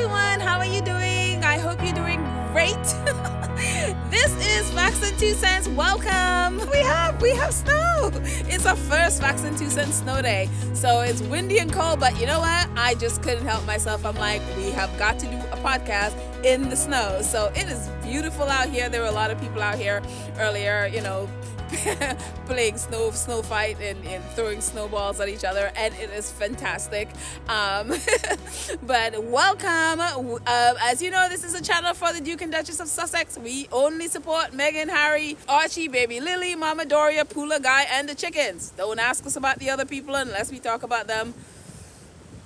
everyone. How are you doing? I hope you're doing great. This is Facts and 2 Cents. Welcome. We have snow. It's our first Facts and 2 Cents snow day. So it's windy and cold, but you know what? I just couldn't help myself. I'm like, we have got to do a podcast in the snow. So it is beautiful out here. There were a lot of people out here earlier, playing snow fight and throwing snowballs at each other, and it is fantastic. But welcome. As you know, this is a channel for the Duke and Duchess of Sussex. We only support Meghan Harry, Archie, Baby Lily, Mama Doria, Poola Guy, and the chickens. Don't ask us about the other people unless we talk about them.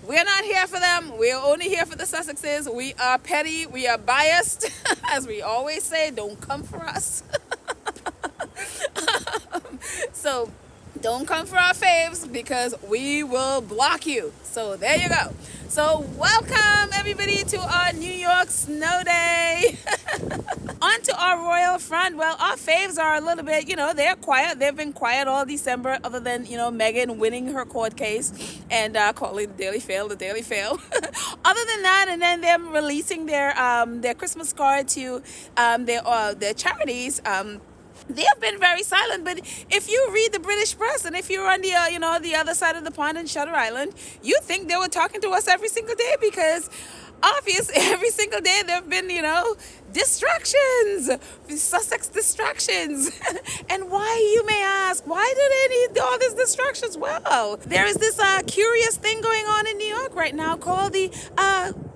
We're not here for them. We're only here for the Sussexes. We are petty. We are biased. As we always say, don't come for us. So don't come for our faves because we will block you. So there you go. So welcome everybody to our New York snow day. On to our royal front. Well, our faves are a little bit, they're quiet. They've been quiet all December other than, Meghan winning her court case and calling the Daily Fail the Daily Fail. Other than that, and then them releasing their Christmas card to their charities. They have been very silent, but if you read the British press and if you're on the other side of the pond in Shutter Island, you think they were talking to us every single day because obviously every single day there have been, distractions, Sussex distractions. And why, you may ask, why do they need all these distractions? Well, there is this curious thing going on in New York right now called the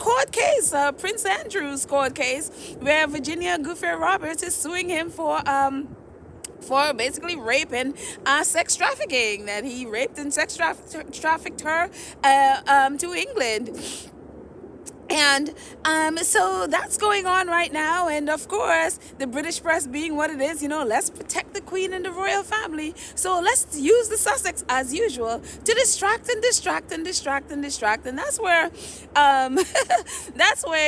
court case, Prince Andrew's court case, where Virginia Guiffre Roberts is suing him for basically rape and sex trafficking, that he raped and sex trafficked her to England. And so that's going on right now. And of course, the British press being what it is, let's protect the Queen and the royal family. So let's use the Sussex as usual to distract. And that's where,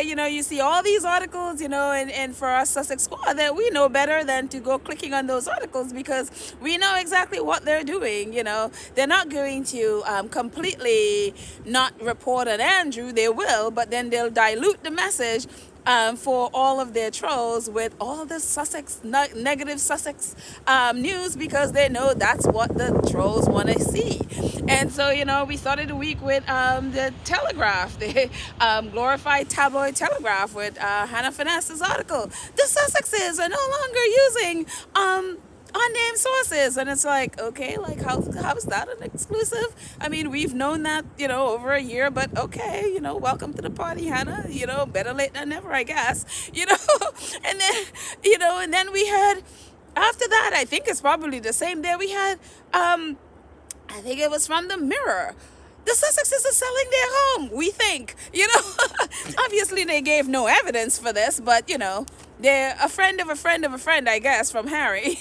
you see all these articles, and for our Sussex squad that we know better than to go clicking on those articles because we know exactly what they're doing. They're not going to completely not report on Andrew. They will, but then they'll dilute the message for all of their trolls with all the Sussex negative Sussex news because they know that's what the trolls want to see. And so we started the week with the Telegraph, the glorified tabloid Telegraph with Hannah Finesse's article. The Sussexes are no longer using unnamed sources, and it's like, okay, like how is that an exclusive? I mean, we've known that over a year, but okay, welcome to the party, Hannah. Better late than never, I guess. And then we had after that, I think it's probably the same day, we had I think it was from the Mirror. The Sussexes are selling their home, we think. Obviously they gave no evidence for this, but they're a friend of a friend of a friend, I guess, from Harry.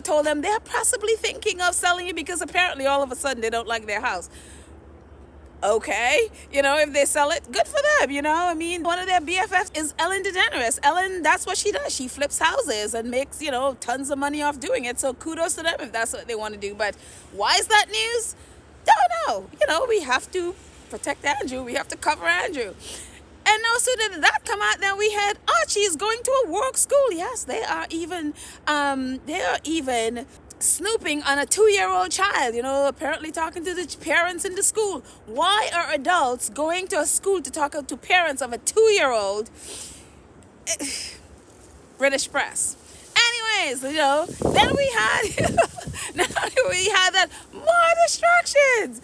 Told them they're possibly thinking of selling it because apparently all of a sudden they don't like their house. Okay, if they sell it, good for them, I mean, one of their BFFs is Ellen DeGeneres. Ellen, that's what she does. She flips houses and makes, tons of money off doing it. So kudos to them if that's what they want to do. But why is that news? Don't know. We have to protect Andrew. We have to cover Andrew. And also did that come out, then we had Archie is going to a work school. Yes, they are even snooping on a 2-year-old child, apparently talking to the parents in the school. Why are adults going to a school to talk to parents of a 2-year-old? British press. Anyways, then we had that more distractions,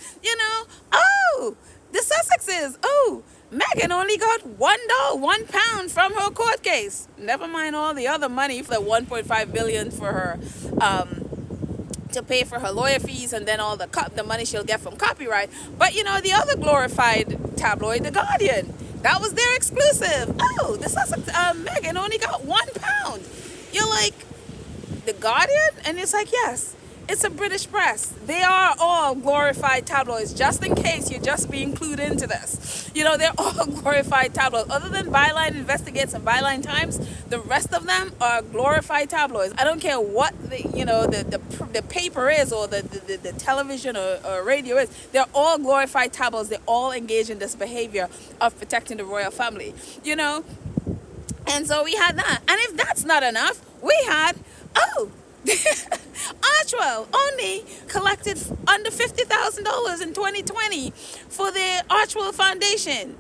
Oh, the Sussexes. Oh, Meghan only got £1 from her court case. Never mind all the other money for the $1.5 billion for her to pay for her lawyer fees and then all the money she'll get from copyright. But the other glorified tabloid, The Guardian, that was their exclusive. Oh, the Sussex Meghan only got £1. You're like, The Guardian? And it's like, yes. It's a British press. They are all glorified tabloids, just in case you're just being clued into this. You know, they're all glorified tabloids. Other than Byline Investigates and Byline Times, the rest of them are glorified tabloids. I don't care what the paper is, or the television or radio is. They're all glorified tabloids. They all engage in this behavior of protecting the royal family. You know? And so we had that. And if that's not enough, we had, Archwell only collected under $50,000 in 2020 for the Archwell Foundation.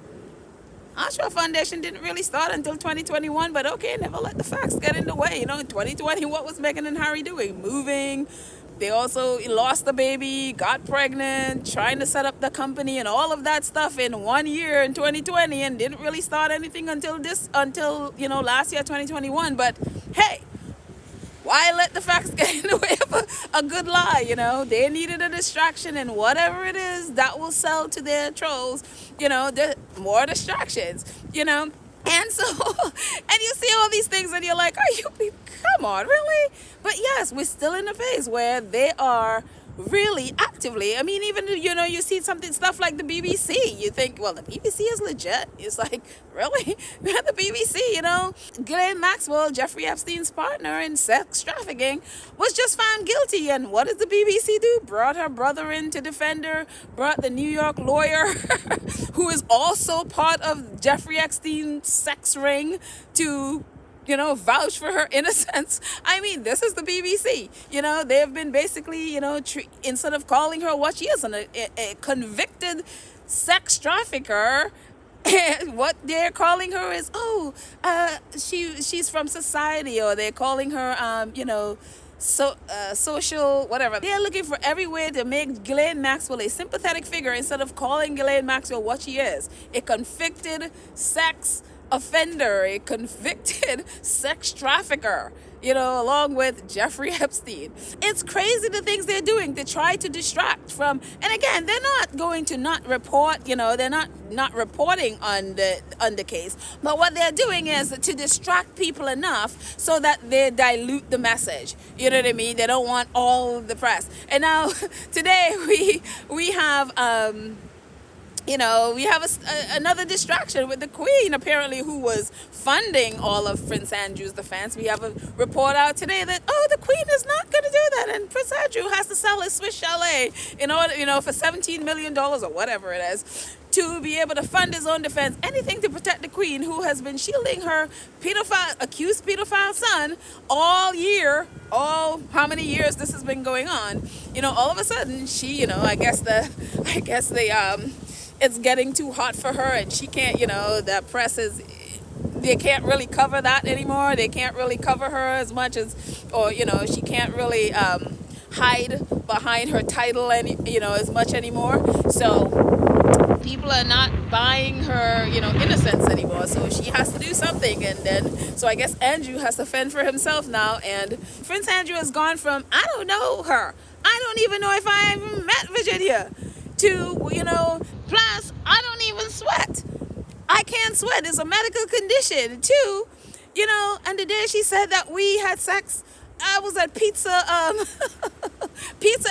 Archwell Foundation didn't really start until 2021, but okay, never let the facts get in the way. You know, in 2020, what was Meghan and Harry doing? Moving. They also lost the baby, got pregnant, trying to set up the company and all of that stuff in 1 year in 2020, and didn't really start anything until last year, 2021. But hey, why let the facts get in the way of a good lie? You know, they needed a distraction, and whatever it is that will sell to their trolls, you know, more distractions, you know. And so, and you see all these things and you're like, are you people, come on, really? But yes, we're still in a phase where they are really actively, I mean, even, you know, you see stuff like the BBC, you think, well, the BBC is legit. It's like, really? The BBC, you know? Ghislaine Maxwell, Jeffrey Epstein's partner in sex trafficking, was just found guilty. And what did the BBC do? Brought her brother in to defend her, brought the New York lawyer, who is also part of Jeffrey Epstein's sex ring, to, you know, vouch for her innocence. I mean, this is the BBC. You know, they've been basically, you know, instead of calling her what she is, a convicted sex trafficker, what they're calling her is, she's from society, or they're calling her, social, whatever. They're looking for every way to make Ghislaine Maxwell a sympathetic figure instead of calling Ghislaine Maxwell what she is, a convicted sex offender, a convicted sex trafficker, you know, along with Jeffrey Epstein. It's crazy the things they're doing to try to distract from, and again, they're not going to not report, you know, they're not reporting on the case, but what they're doing is to distract people enough so that they dilute the message. You know what I mean? They don't want all the press. And now today we have another distraction with the Queen, apparently, who was funding all of Prince Andrew's defense. We have a report out today that, the Queen is not going to do that, and Prince Andrew has to sell his Swiss chalet in order, you know, for $17 million or whatever it is, to be able to fund his own defense. Anything to protect the Queen, who has been shielding her accused pedophile son all year, how many years this has been going on. You know, all of a sudden, she, you know, I guess it's getting too hot for her, and she can't, you know, the press they can't really cover that anymore. They can't really cover her as much as, or, you know, she can't really hide behind her title as much anymore. So people are not buying her, you know, innocence anymore. So she has to do something. And then, so I guess Andrew has to fend for himself now. And Prince Andrew has gone from, I don't know her, I don't even know if I ever met Virginia, to, you know, plus, I don't even sweat. I can't sweat. It's a medical condition. Too, you know, and the day she said that we had sex, I was at Pizza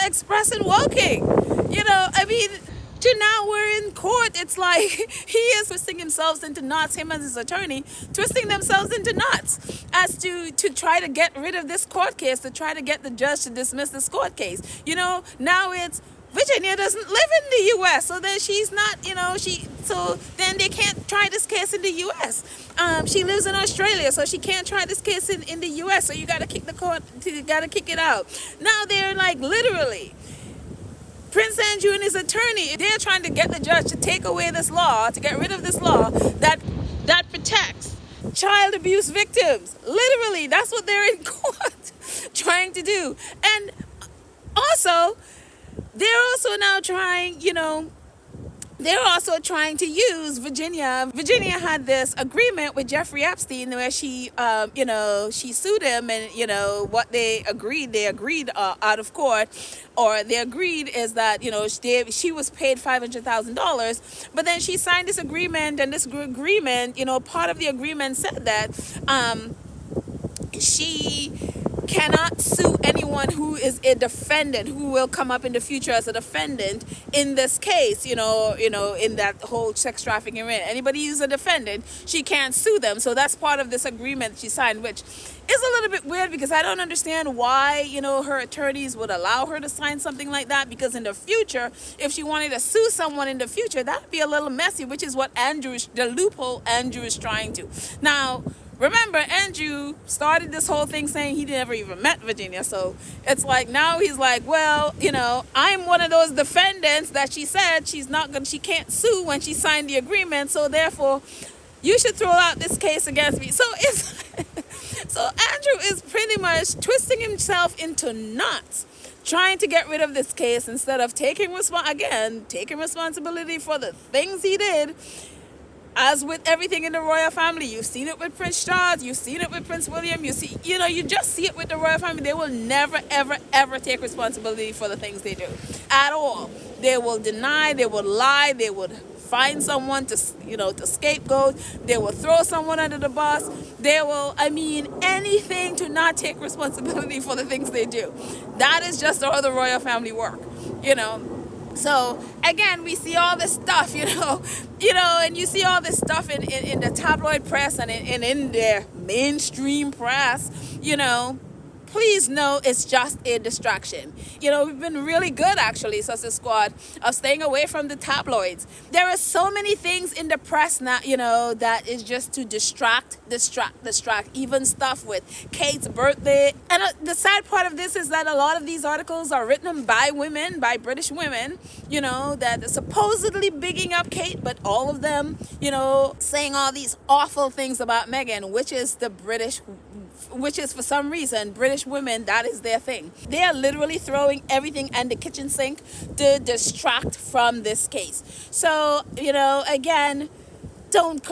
Express in Woking. You know, I mean, to now we're in court. It's like he is twisting himself into knots, him and his attorney, twisting themselves into knots as to try to get rid of this court case, to try to get the judge to dismiss this court case. You know, now it's, Virginia doesn't live in the U.S., so then she's not, you know, so then they can't try this case in the U.S. She lives in Australia, so she can't try this case in the U.S., so you got to kick it out. Now they're like, literally, Prince Andrew and his attorney, they're trying to get the judge to take away this law, to get rid of this law that protects child abuse victims. Literally, that's what they're in court trying to do. And also, they're also now trying, you know, they're also trying to use Virginia. Virginia had this agreement with Jeffrey Epstein where she sued him, and, you know, what they agreed out of court, or they agreed is that, you know, she was paid $500,000, but then she signed this agreement, and this agreement, you know, part of the agreement said that she cannot sue anyone who is a defendant, who will come up in the future as a defendant in this case, in that whole sex trafficking ring. Anybody who's a defendant, she can't sue them. So that's part of this agreement she signed, which is a little bit weird because I don't understand why, her attorneys would allow her to sign something like that, because in the future, if she wanted to sue someone in the future, that'd be a little messy, which is what the loophole Andrew is trying to. Now, remember, Andrew started this whole thing saying he never even met Virginia. So it's like now he's like, well, I'm one of those defendants that she said she can't sue when she signed the agreement. So therefore, you should throw out this case against me. So so Andrew is pretty much twisting himself into knots, trying to get rid of this case instead of taking responsibility for the things he did. As with everything in the royal family, you've seen it with Prince Charles, you've seen it with Prince William, you just see it with the royal family. They will never, ever, ever take responsibility for the things they do at all. They will deny, they will lie, they would find someone to scapegoat, they will throw someone under the bus, they will, anything to not take responsibility for the things they do. That is just how the royal family work, So again, we see all this stuff, and you see all this stuff in the tabloid press and in the mainstream press, Please know it's just a distraction. We've been really good, actually, Sussex Squad, of staying away from the tabloids. There are so many things in the press now, that is just to distract. Even stuff with Kate's birthday. And the sad part of this is that a lot of these articles are written by women, by British women, that are supposedly bigging up Kate, but all of them, saying all these awful things about Meghan, which is for some reason British women, that is their thing. They are literally throwing everything in the kitchen sink to distract from this case. So, again, don't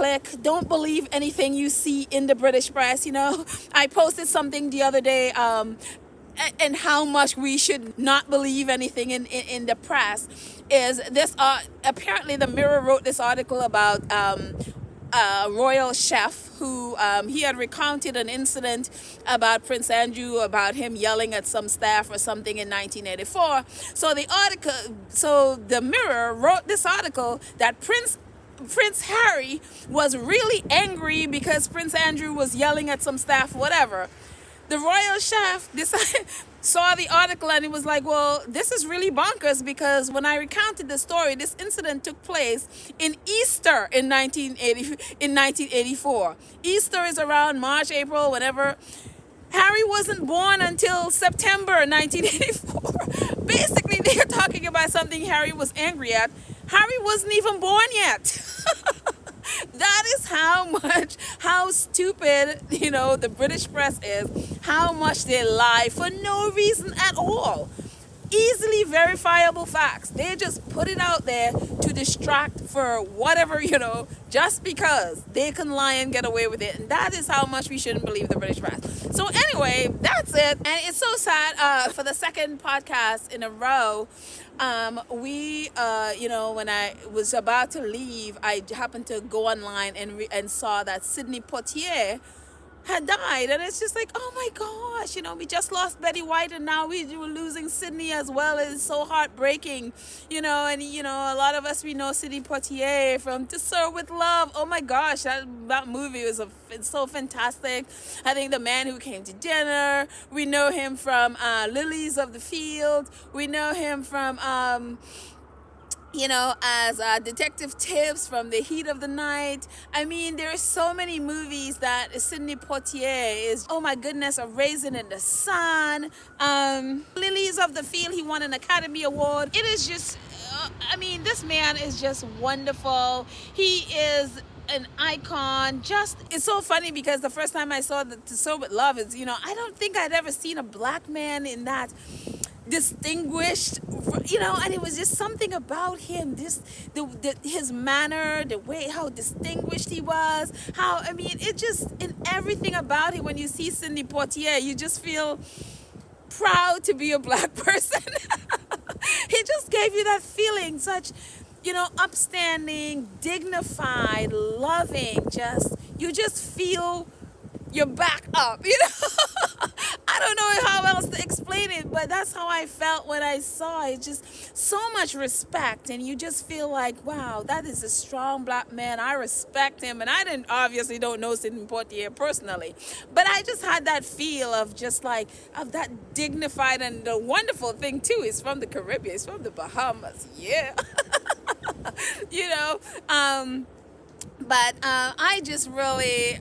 don't believe anything you see in the British press. I posted something the other day and how much we should not believe anything in the press is this. Apparently the Mirror wrote this article about a royal chef who he had recounted an incident about Prince Andrew, about him yelling at some staff or something in 1984. So the Mirror wrote this article that Prince Harry was really angry because Prince Andrew was yelling at some staff, whatever. The royal chef saw the article and he was like, well, this is really bonkers, because when I recounted the story, this incident took place in Easter in 1984. Easter is around March, April, whatever. Harry wasn't born until September 1984. Basically, they are talking about something Harry was angry at. Harry wasn't even born yet. That is how stupid, the British press is, how much they lie for no reason at all. Easily verifiable facts. They just put it out there to distract for whatever, just because they can lie and get away with it. And that is how much we shouldn't believe the British press. So anyway, that's it. And it's so sad, for the second podcast in a row, when I was about to leave, I happened to go online and saw that Sidney Poitier had died, and it's just like, oh my gosh, we just lost Betty White, and now we were losing Sydney as well. It's so heartbreaking, and a lot of us, we know Sidney Poitier from To Serve with Love. Oh my gosh, that movie it's so fantastic. I think The Man Who Came to Dinner, we know him from Lilies of the Field, we know him from as Detective Tips from The Heat of the Night. There are so many movies that Sidney Poitier is, oh my goodness, A Raisin in the Sun, Lilies of the Field, he won an Academy Award. It is just, this man is just wonderful. He is an icon. It's so funny because the first time I saw To Serve with Love is, I don't think I'd ever seen a black man in that distinguished, and it was just something about him, his manner, the way how distinguished he was, it just, in everything about him, when you see Sidney Poitier, you just feel proud to be a black person. He just gave you that feeling, such, upstanding, dignified, loving, you just feel you're back up, I don't know how else to explain it, but that's how I felt when I saw it. Just so much respect, and you just feel like, wow, that is a strong black man. I respect him, and I didn't obviously don't know Sidney Poitier personally, but I just had that feel of just like of that dignified, and the wonderful thing too is from the Caribbean, it's from the Bahamas, yeah. you know. But I just really,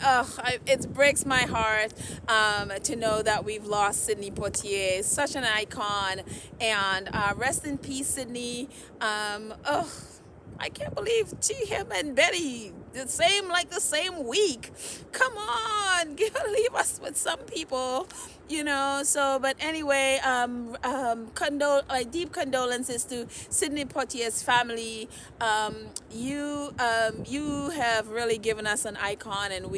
it breaks my heart to know that we've lost Sidney Poitier, such an icon, and rest in peace, Sidney. I can't believe him and Betty the same week. Come on, leave us with some people, you know. So, but anyway, deep condolences to Sidney Poitier's family. You have really given us an icon, and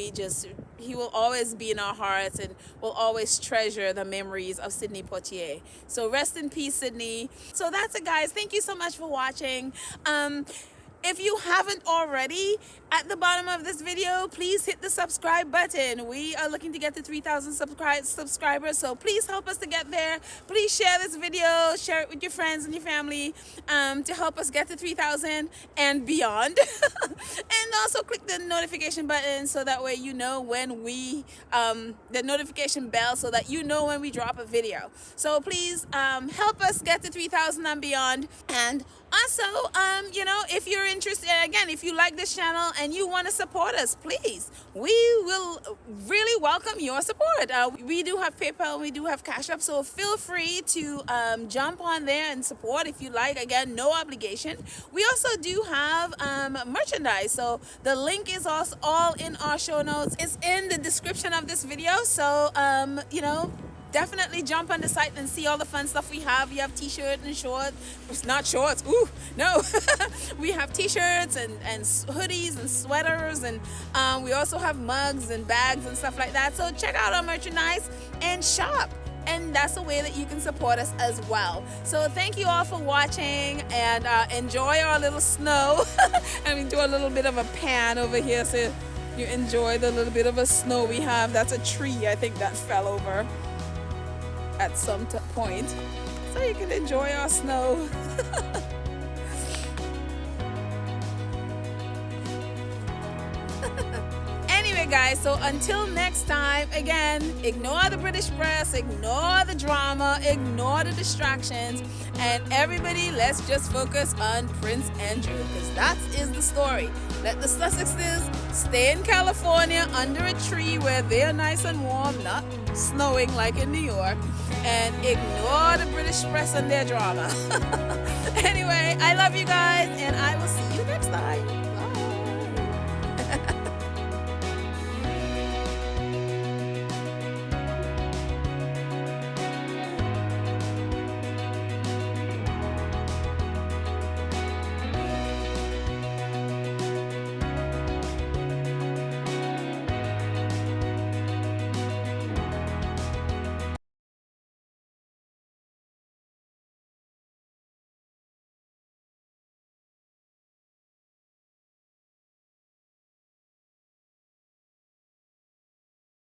he will always be in our hearts, and we'll always treasure the memories of Sidney Poitier. So rest in peace, Sidney. So that's it, guys. Thank you so much for watching. If you haven't already, at the bottom of this video, please hit the subscribe button. We are looking to get to 3,000 subscribers, so please help us to get there. Please share this video, share it with your friends and your family to help us get to 3,000 and beyond. And also click the notification button so that way you know when the notification bell, so that you know when we drop a video. So please help us get to 3,000 and beyond. And also, you know, if you're interested, again, if you like this channel and you want to support us, please, we will really welcome your support. We do have PayPal, we do have Cash App, so feel free to jump on there and support if you like. Again, no obligation. We also do have merchandise, so the link is also all in our show notes. It's in the description of this video, so you know, definitely jump on the site and see all the fun stuff we have. We have t-shirts and shorts. It's not shorts. Ooh, no. We have t-shirts and hoodies and sweaters, and we also have mugs and bags and stuff like that. So check out our merchandise and shop. And that's a way that you can support us as well. So thank you all for watching, and enjoy our little snow. I mean, do a little bit of a pan over here so you enjoy the little bit of a snow we have. That's a tree, I think, that fell over at some point, so you can enjoy our snow. Anyway, guys, so until next time, again, ignore the British press, ignore the drama, ignore the distractions, and everybody, let's just focus on Prince Andrew, because that is the story. Let the Sussexes stay in California under a tree where they're nice and warm, not snowing like in New York, and ignore the British press and their drama. Anyway, I love you guys, and I will see you